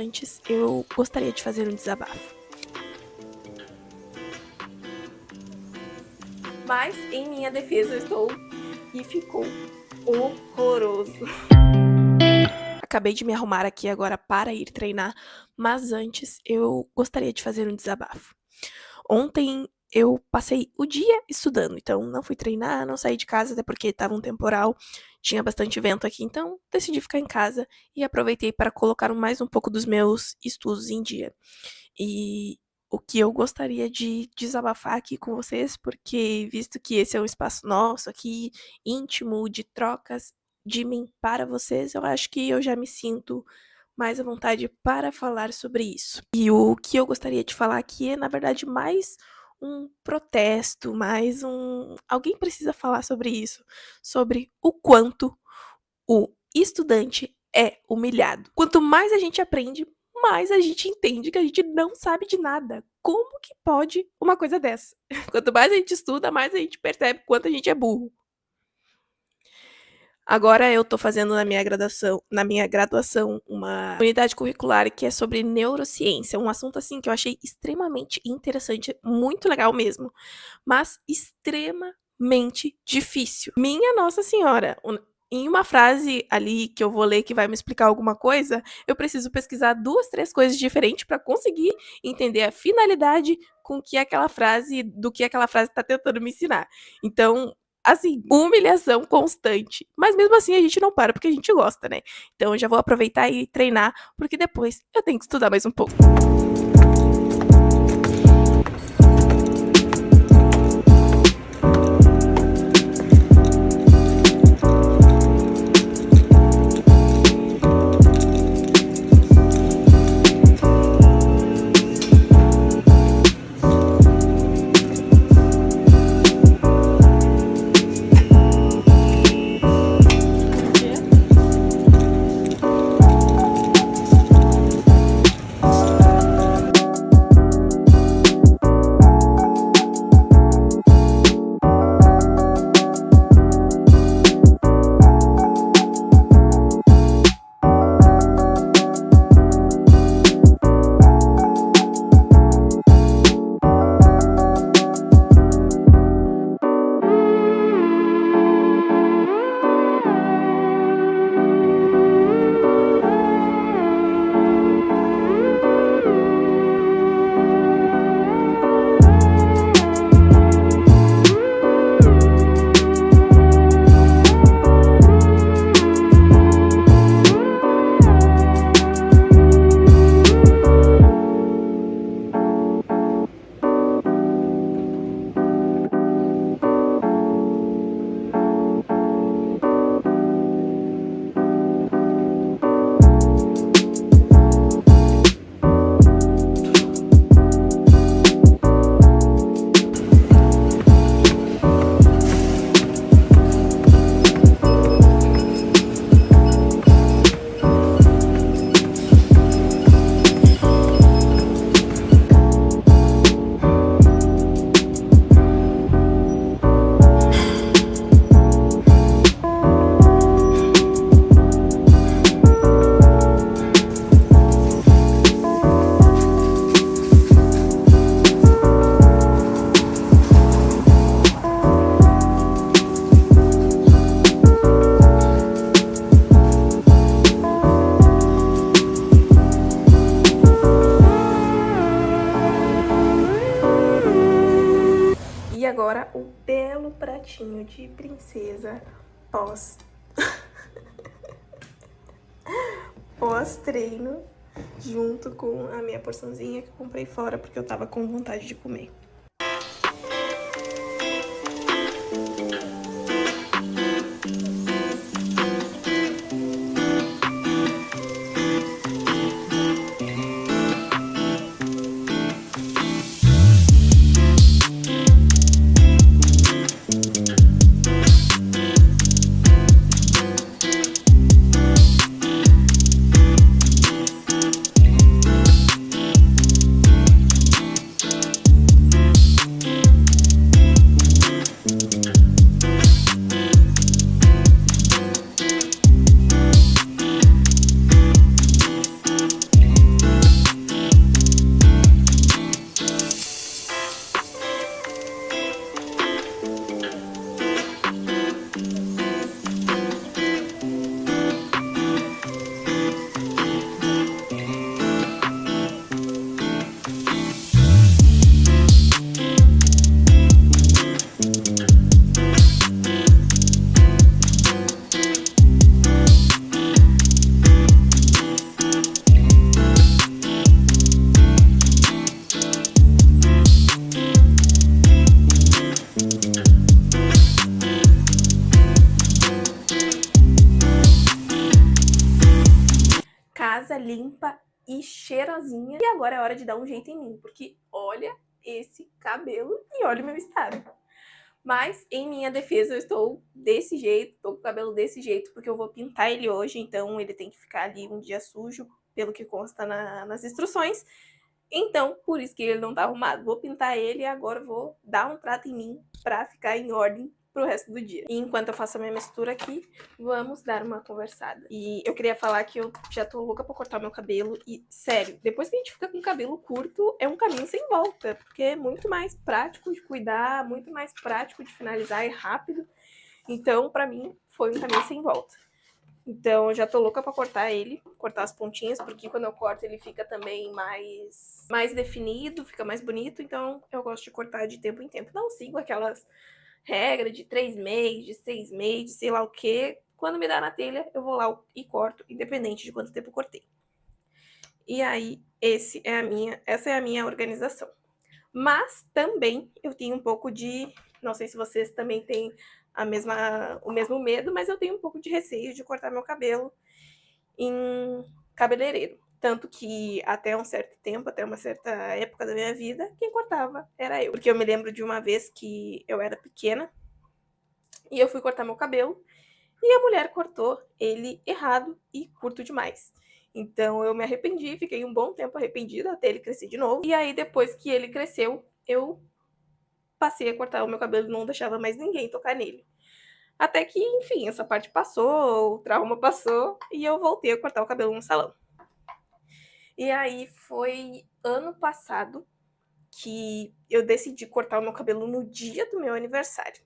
Antes, eu gostaria de fazer um desabafo. Mas, em minha defesa, eu estou e ficou horroroso. Acabei de me arrumar aqui agora para ir treinar, mas antes eu gostaria de fazer um desabafo. Ontem eu passei o dia estudando, então não fui treinar, não saí de casa, até porque estava um temporal, tinha bastante vento aqui, então decidi ficar em casa e aproveitei para colocar mais um pouco dos meus estudos em dia. E o que eu gostaria de desabafar aqui com vocês, porque visto que esse é um espaço nosso aqui, íntimo, de trocas de mim para vocês, eu acho que eu já me sinto mais à vontade para falar sobre isso. E o que eu gostaria de falar aqui é, na verdade, mais um protesto, mais um. Alguém precisa falar sobre isso, sobre o quanto o estudante é humilhado. Quanto mais a gente aprende, mais a gente entende que a gente não sabe de nada. Como que pode uma coisa dessa? Quanto mais a gente estuda, mais a gente percebe quanto a gente é burro. Agora eu tô fazendo na minha graduação uma unidade curricular que é sobre neurociência, um assunto assim que eu achei extremamente interessante, muito legal mesmo, mas extremamente difícil. Minha Nossa Senhora, em uma frase ali que eu vou ler que vai me explicar alguma coisa, eu preciso pesquisar 2, 3 coisas diferentes para conseguir entender a finalidade com que aquela frase, do que aquela frase está tentando me ensinar. Então, assim, humilhação constante. Mas mesmo assim a gente não para porque a gente gosta, né? Então eu já vou aproveitar e treinar, porque depois eu tenho que estudar mais um pouco. E agora o belo pratinho de princesa pós pós-treino, junto com a minha porçãozinha que eu comprei fora porque eu tava com vontade de comer. e cheirosinha. E agora é hora de dar um jeito em mim, porque olha esse cabelo e olha o meu estado. Mas, em minha defesa, eu estou desse jeito, tô com o cabelo desse jeito, porque eu vou pintar ele hoje, então ele tem que ficar ali um dia sujo, pelo que consta nas instruções. Então, por isso que ele não tá arrumado. Vou pintar ele e agora vou dar um trato em mim pra ficar em ordem pro resto do dia. E enquanto eu faço a minha mistura aqui, vamos dar uma conversada. E eu queria falar que eu já tô louca pra cortar meu cabelo e, sério, depois que a gente fica com o cabelo curto, é um caminho sem volta, porque é muito mais prático de cuidar, muito mais prático de finalizar e rápido. Então, pra mim, foi um caminho sem volta. Então, eu já tô louca pra cortar ele, cortar as pontinhas, porque quando eu corto ele fica também mais definido, fica mais bonito, então eu gosto de cortar de tempo em tempo. Não sigo aquelas regras de 3 meses, de 6 meses, sei lá o quê. Quando me dá na telha, eu vou lá e corto, independente de quanto tempo eu cortei. E aí, essa é a minha organização. Mas também eu tenho um pouco de... Não sei se vocês também têm o mesmo medo, mas eu tenho um pouco de receio de cortar meu cabelo em cabeleireiro. Tanto que até um certo tempo, até uma certa época da minha vida, quem cortava era eu. Porque eu me lembro de uma vez que eu era pequena e eu fui cortar meu cabelo e a mulher cortou ele errado e curto demais. Então eu me arrependi, fiquei um bom tempo arrependida até ele crescer de novo. E aí depois que ele cresceu, eu passei a cortar o meu cabelo e não deixava mais ninguém tocar nele. Até que, enfim, essa parte passou, o trauma passou e eu voltei a cortar o cabelo no salão. E aí foi ano passado que eu decidi cortar o meu cabelo no dia do meu aniversário.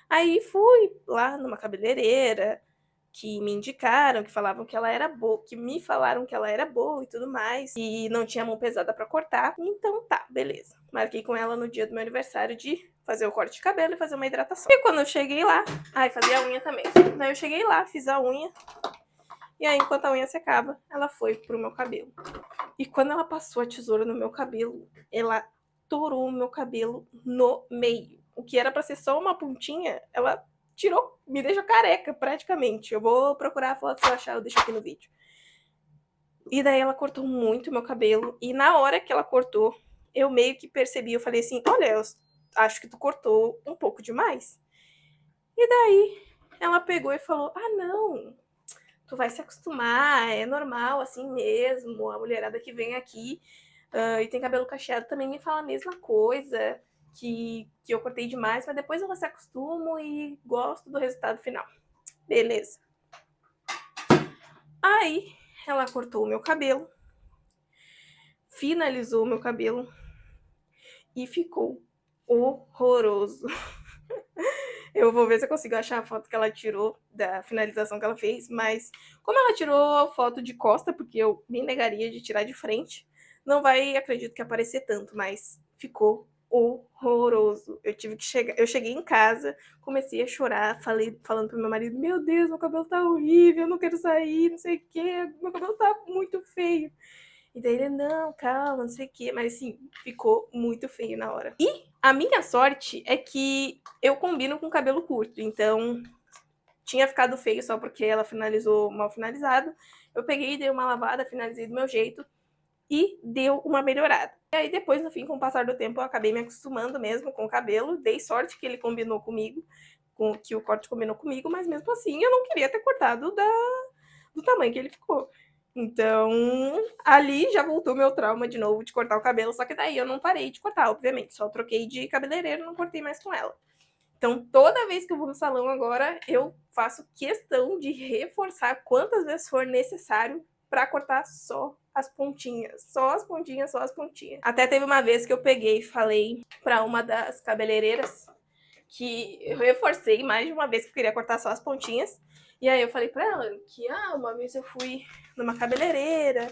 Aí fui lá numa cabeleireira que me indicaram, que falavam que ela era boa, que me falaram que ela era boa e tudo mais, e não tinha mão pesada pra cortar. Então tá, beleza. Marquei com ela no dia do meu aniversário de fazer o corte de cabelo e fazer uma hidratação. E quando eu cheguei lá, fazia a unha também. Daí eu cheguei lá, fiz a unha, e aí enquanto a unha secava, ela foi pro meu cabelo. E quando ela passou a tesoura no meu cabelo, ela torou o meu cabelo no meio. O que era pra ser só uma pontinha, ela tirou, me deixou careca, praticamente. Eu vou procurar a foto, se eu achar, eu deixo aqui no vídeo. E daí ela cortou muito meu cabelo, e na hora que ela cortou, eu meio que percebi, eu falei assim, olha, eu acho que tu cortou um pouco demais. E daí ela pegou e falou, não, tu vai se acostumar, é normal, assim mesmo, a mulherada que vem aqui e tem cabelo cacheado também me fala a mesma coisa, que eu cortei demais, mas depois eu se acostumo e gosto do resultado final. Beleza. Aí ela cortou o meu cabelo, finalizou o meu cabelo e ficou horroroso. Eu vou ver se eu consigo achar a foto que ela tirou da finalização que ela fez, mas como ela tirou a foto de costa, porque eu me negaria de tirar de frente, não vai, acredito que aparecer tanto, mas ficou horroroso. Eu cheguei em casa, comecei a chorar, falando pro meu marido, meu Deus, meu cabelo tá horrível, eu não quero sair, não sei o quê, meu cabelo tá muito feio. E daí ele, não, calma, não sei o quê. Mas assim, ficou muito feio na hora. E a minha sorte é que eu combino com cabelo curto. Então, tinha ficado feio só porque ela finalizou mal finalizado. Eu peguei, dei uma lavada, finalizei do meu jeito e deu uma melhorada. E aí depois, no fim, com o passar do tempo, eu acabei me acostumando mesmo com o cabelo. Dei sorte que ele combinou comigo, que o corte combinou comigo, mas mesmo assim eu não queria ter cortado do tamanho que ele ficou. Então, ali já voltou meu trauma de novo de cortar o cabelo, só que daí eu não parei de cortar, obviamente, só troquei de cabeleireiro, não cortei mais com ela. Então, toda vez que eu vou no salão agora, eu faço questão de reforçar quantas vezes for necessário para cortar só as pontinhas, só as pontinhas, só as pontinhas. Até teve uma vez que eu peguei e falei para uma das cabeleireiras que eu reforcei mais de uma vez que eu queria cortar só as pontinhas. E aí eu falei pra ela que uma vez eu fui numa cabeleireira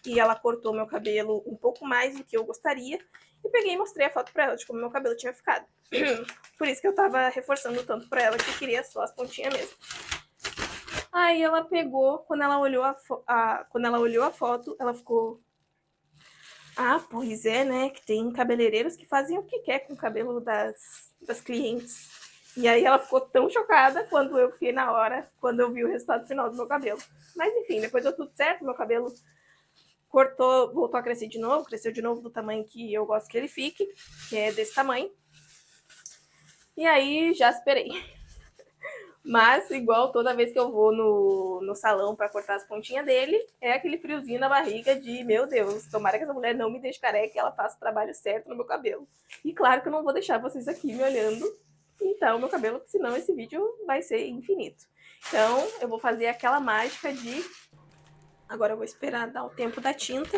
e ela cortou meu cabelo um pouco mais do que eu gostaria. E peguei e mostrei a foto pra ela de como meu cabelo tinha ficado. Por isso que eu tava reforçando tanto pra ela que eu queria só as pontinhas mesmo. Aí ela pegou, quando ela olhou a foto, ela ficou... pois é, né? Que tem cabeleireiros que fazem o que quer com o cabelo das clientes. E aí ela ficou tão chocada quando eu fiquei quando eu vi o resultado final do meu cabelo. Mas enfim, depois deu tudo certo, meu cabelo cortou, voltou a crescer de novo, cresceu de novo do tamanho que eu gosto que ele fique, que é desse tamanho. E aí já esperei. Mas, igual toda vez que eu vou no salão para cortar as pontinhas dele, é aquele friozinho na barriga de, meu Deus, tomara que essa mulher não me deixe careca e ela faça o trabalho certo no meu cabelo. E claro que eu não vou deixar vocês aqui me olhando pintar o meu cabelo, porque senão esse vídeo vai ser infinito. Então, eu vou fazer aquela mágica de... Agora eu vou esperar dar o tempo da tinta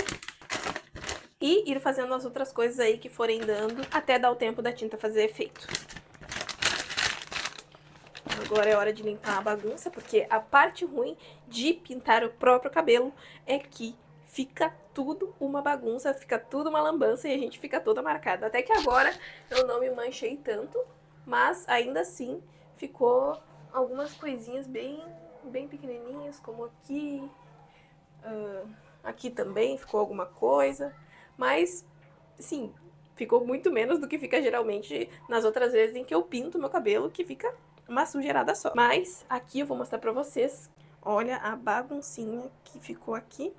e ir fazendo as outras coisas aí que forem dando até dar o tempo da tinta fazer efeito. Agora é hora de limpar a bagunça, porque a parte ruim de pintar o próprio cabelo é que fica tudo uma bagunça, fica tudo uma lambança e a gente fica toda marcada. Até que agora eu não me manchei tanto, mas ainda assim ficou algumas coisinhas bem pequenininhas, como aqui, aqui também ficou alguma coisa, mas, sim, ficou muito menos do que fica geralmente nas outras vezes em que eu pinto meu cabelo, que fica uma sujeirada só. Mas aqui eu vou mostrar pra vocês, olha a baguncinha que ficou aqui,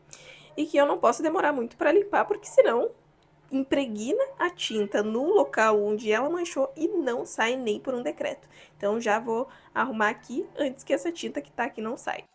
e que eu não posso demorar muito pra limpar, porque senão impregna a tinta no local onde ela manchou e não sai nem por um decreto. Então já vou arrumar aqui antes que essa tinta que tá aqui não saia.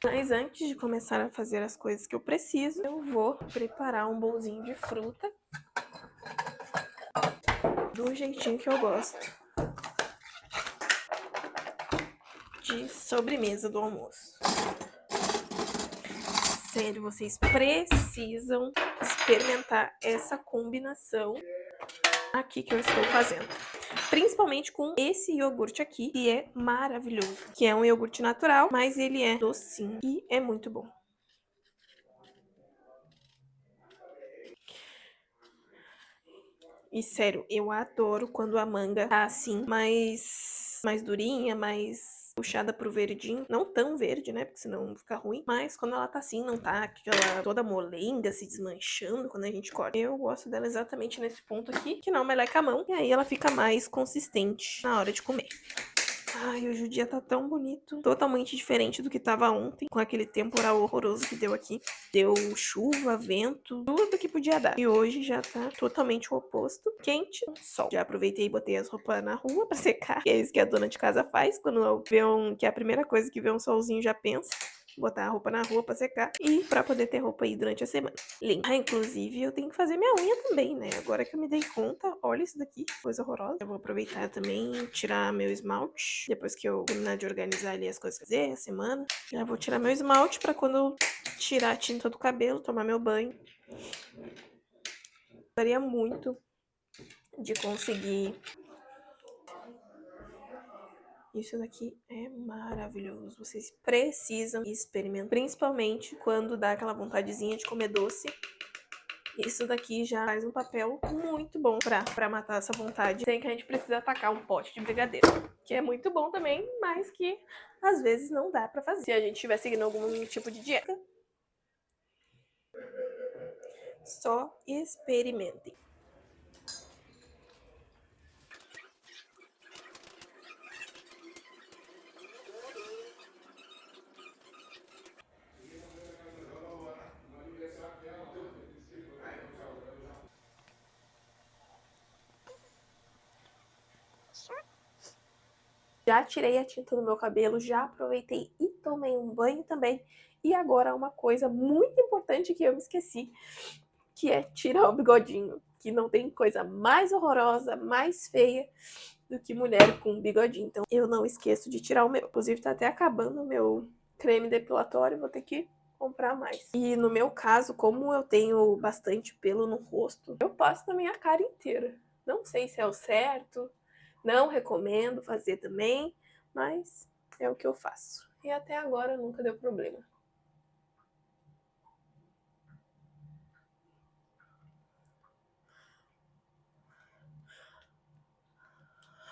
Mas antes de começar a fazer as coisas que eu preciso, eu vou preparar um bolzinho de fruta do jeitinho que eu gosto, de sobremesa do almoço. Sério, vocês precisam experimentar essa combinação aqui que eu estou fazendo. Principalmente com esse iogurte aqui, que é maravilhoso. Que é um iogurte natural, mas ele é docinho e é muito bom. E sério, eu adoro quando a manga tá assim, mais durinha, mais puxada pro verdinho. Não tão verde, né? Porque senão fica ruim. Mas quando ela tá assim, não tá aquela toda molenga, se desmanchando quando a gente corta. Eu gosto dela exatamente nesse ponto aqui, que não meleca a mão. E aí ela fica mais consistente na hora de comer. Ai, hoje o dia tá tão bonito. Totalmente diferente do que tava ontem, com aquele temporal horroroso que deu aqui. Deu chuva, vento, tudo que podia dar. E hoje já tá totalmente o oposto. Quente, sol. Já aproveitei e botei as roupas na rua pra secar. Que é isso que a dona de casa faz quando vê que é a primeira coisa que vê um solzinho já pensa. Botar a roupa na rua pra secar e pra poder ter roupa aí durante a semana. Limpa. Ah, inclusive eu tenho que fazer minha unha também, né? Agora que eu me dei conta, olha isso daqui, coisa horrorosa. Eu vou aproveitar também tirar meu esmalte, depois que eu terminar de organizar ali as coisas que fazer, a semana. Já vou tirar meu esmalte pra quando eu tirar a tinta do cabelo, tomar meu banho. Gostaria muito de conseguir. Isso daqui é maravilhoso. Vocês precisam experimentar. Principalmente quando dá aquela vontadezinha de comer doce. Isso daqui já faz um papel muito bom pra matar essa vontade. Tem que a gente precisa atacar um pote de brigadeiro. Que é muito bom também, mas que às vezes não dá pra fazer. Se a gente estiver seguindo algum tipo de dieta. Só experimentem. Já tirei a tinta do meu cabelo, já aproveitei e tomei um banho também. E agora uma coisa muito importante que eu me esqueci, que é tirar o bigodinho. Que não tem coisa mais horrorosa, mais feia do que mulher com bigodinho. Então eu não esqueço de tirar o meu. Inclusive tá até acabando o meu creme depilatório, vou ter que comprar mais. E no meu caso, como eu tenho bastante pelo no rosto, eu passo na minha cara inteira. Não sei se é o certo, não recomendo fazer também, mas é o que eu faço. E até agora nunca deu problema.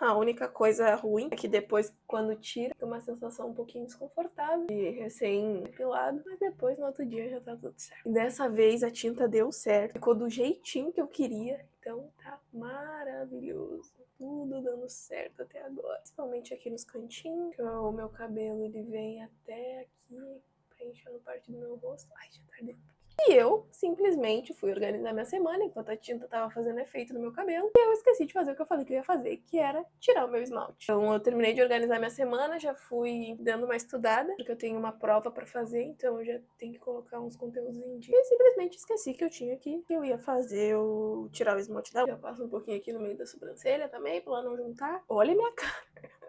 A única coisa ruim é que depois, quando tira, tem uma sensação um pouquinho desconfortável e recém-depilado, mas depois, no outro dia, já tá tudo certo. E dessa vez a tinta deu certo, ficou do jeitinho que eu queria, então tá maravilhoso. Tudo dando certo até agora. Principalmente aqui nos cantinhos, que o meu cabelo ele vem até aqui, preenchendo parte do meu rosto. Ai, já tá dentro. E eu simplesmente fui organizar minha semana enquanto a tinta tava fazendo efeito no meu cabelo. E eu esqueci de fazer o que eu falei que eu ia fazer, que era tirar o meu esmalte. Então eu terminei de organizar minha semana, já fui dando uma estudada, porque eu tenho uma prova pra fazer, então eu já tenho que colocar uns conteúdos em dia. E simplesmente esqueci que eu ia fazer o tirar o esmalte da unha. Eu passo um pouquinho aqui no meio da sobrancelha também, pra ela não juntar. Olha minha cara.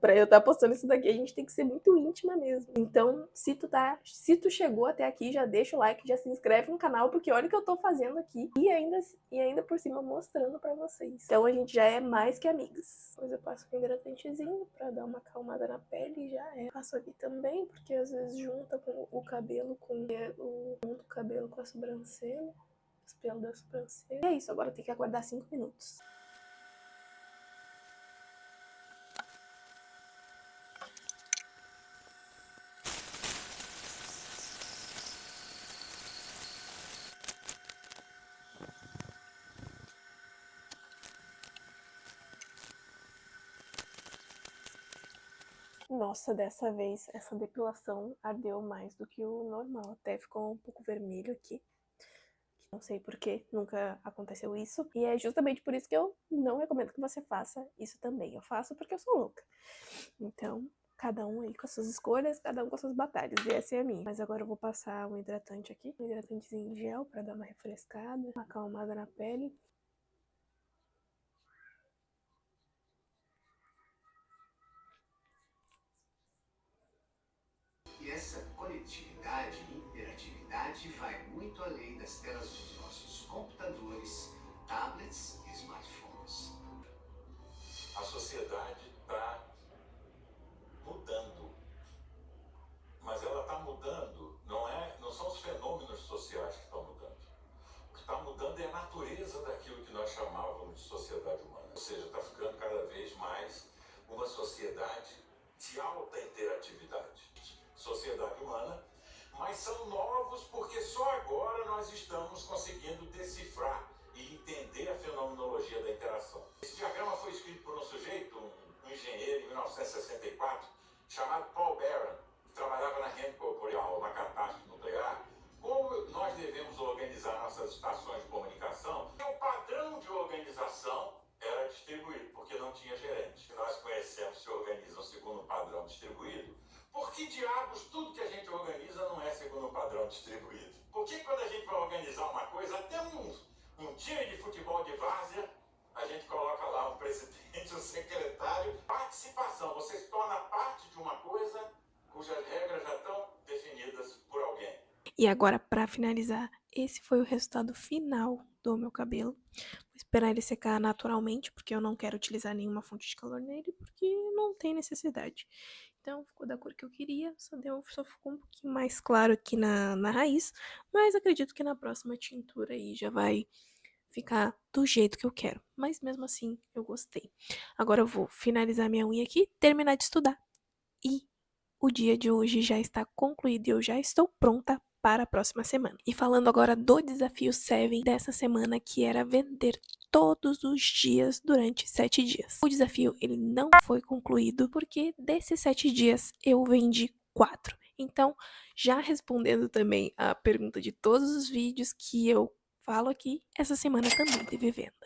Pra eu estar postando isso daqui, a gente tem que ser muito íntima mesmo. Então, se tu chegou até aqui, já deixa o like, já se inscreve no canal, porque olha o que eu tô fazendo aqui e ainda por cima mostrando pra vocês. Então a gente já é mais que amigas. Depois eu passo com um hidratantezinho pra dar uma acalmada na pele e já é. Passo aqui também, porque às vezes junta com o cabelo com a sobrancelha, os pelos da sobrancelha. E é isso, agora tem que aguardar 5 minutos. Nossa, dessa vez essa depilação ardeu mais do que o normal. Até ficou um pouco vermelho aqui. Não sei porquê, nunca aconteceu isso. E é justamente por isso que eu não recomendo que você faça isso também. Eu faço porque eu sou louca. Então, cada um aí com as suas escolhas, cada um com as suas batalhas. E essa é a minha. Mas agora eu vou passar um hidratante aqui. Um hidratantezinho em gel pra dar uma refrescada, uma acalmada na pele. E essa conectividade e interatividade vai muito além das telas dos nossos computadores, tablets e smartphones. A sociedade está mudando, mas ela está mudando, não são os fenômenos sociais que estão mudando. O que está mudando é a natureza daquilo que nós chamávamos de sociedade humana. Ou seja, está ficando cada vez mais uma sociedade de alta interatividade. Sociedade humana, mas são novos porque só agora nós estamos conseguindo decifrar e entender a fenomenologia da interação. Esse diagrama foi escrito por um sujeito, um engenheiro em 1964, chamado Paul Barron, que trabalhava na Rand Corporation, uma catástrofe nuclear. Como nós devemos organizar nossas estações de comunicação? O padrão de organização era distribuído, porque não tinha gerente. Nós conhecemos se organizam segundo um padrão distribuído. Por que diabos tudo que a gente organiza não é segundo um padrão distribuído? Por que quando a gente vai organizar uma coisa, até um time de futebol de várzea, a gente coloca lá um presidente, um secretário? Participação, você se torna parte de uma coisa cujas regras já estão definidas por alguém. E agora, pra finalizar, esse foi o resultado final do meu cabelo. Vou esperar ele secar naturalmente, porque eu não quero utilizar nenhuma fonte de calor nele, porque não tem necessidade. Então, ficou da cor que eu queria, só ficou um pouquinho mais claro aqui na raiz, mas acredito que na próxima tintura aí já vai ficar do jeito que eu quero. Mas mesmo assim, eu gostei. Agora eu vou finalizar minha unha aqui, terminar de estudar. E o dia de hoje já está concluído e eu já estou pronta para a próxima semana. E falando agora do desafio 7 dessa semana, que era vender todos os dias durante 7 dias. O desafio ele não foi concluído porque desses 7 dias eu vendi 4. Então, já respondendo também a pergunta de todos os vídeos que eu falo aqui, essa semana também teve venda.